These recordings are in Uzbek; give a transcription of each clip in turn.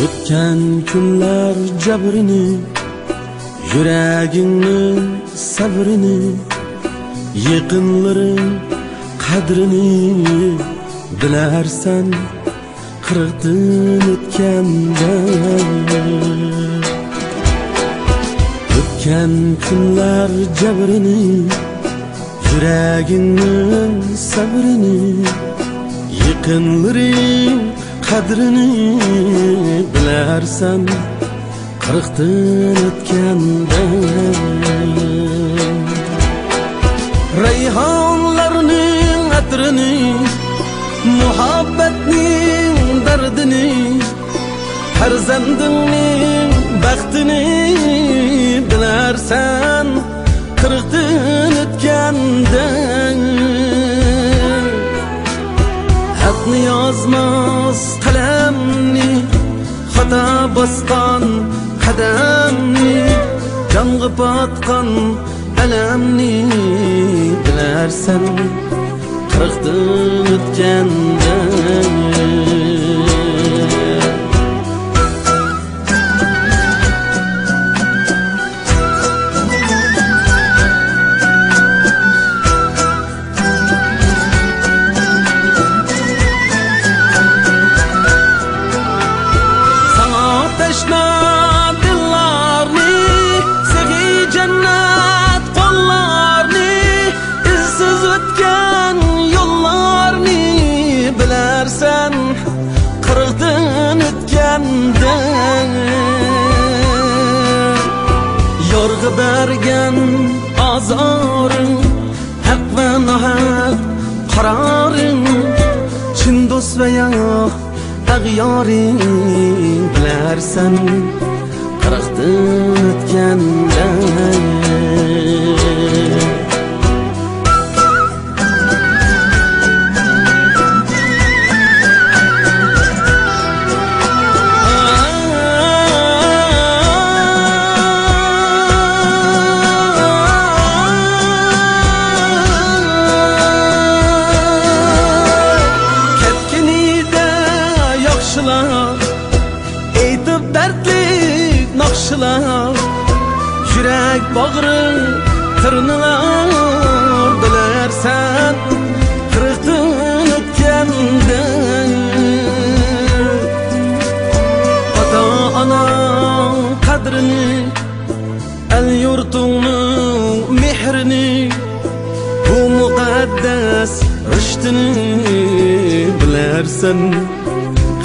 O'tgan kunlar jabrini, yuragingning sabrini, yaqinlaring qadrini bilarsan qirqdan o'tganda. O'tgan kunlar jabrini, yuragingning sabrini, yaqinlaring qadrini bilarsan qirqdan o'tganda. Rayhonlarning atrini, muhabbatning dardini, farzandingning baxtini bilarsan qirqdan o'tganda. Xatni yozmas qalamni, xato bosgan qadamni, jonga botgan alamni bilarsan qirqdan o'tganda. Qirqdan o'tganda yorg'i bergan azoring, haq va nohaq qaroring, chin do'st va yo ag'yoring bilarsan qirqdan o'tganda. Eytib dardlik naqshlar, yurak bag'ring tirnilar bilarsan qirqdan o'tganda. Ota ona qadrini, el yurtingning mehrini, bu muqaddas rishtini bilarsan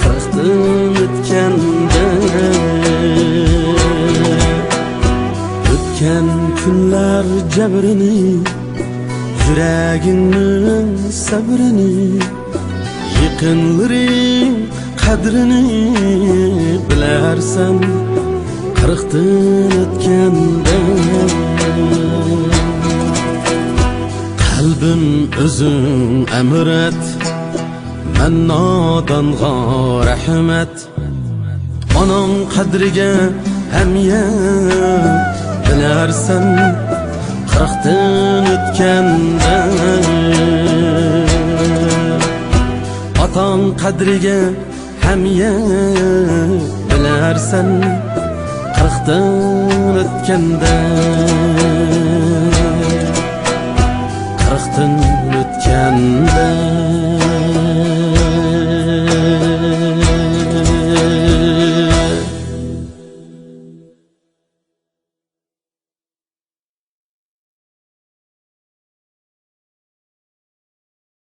qirqdan o'tganda. O'tgan kunlar jabrini, yuragingning sabrini, yaqinlaring qadrini bilarsan qirqdan o'tganda. Qalbim o'zing amrat, men nodonga rahmat, onang qadriga hamiyat bilarsan qirqdan o'tganda. Otang qadriga hamiyat bilarsan qirqdan o'tganda. Qirqdan o'tganda.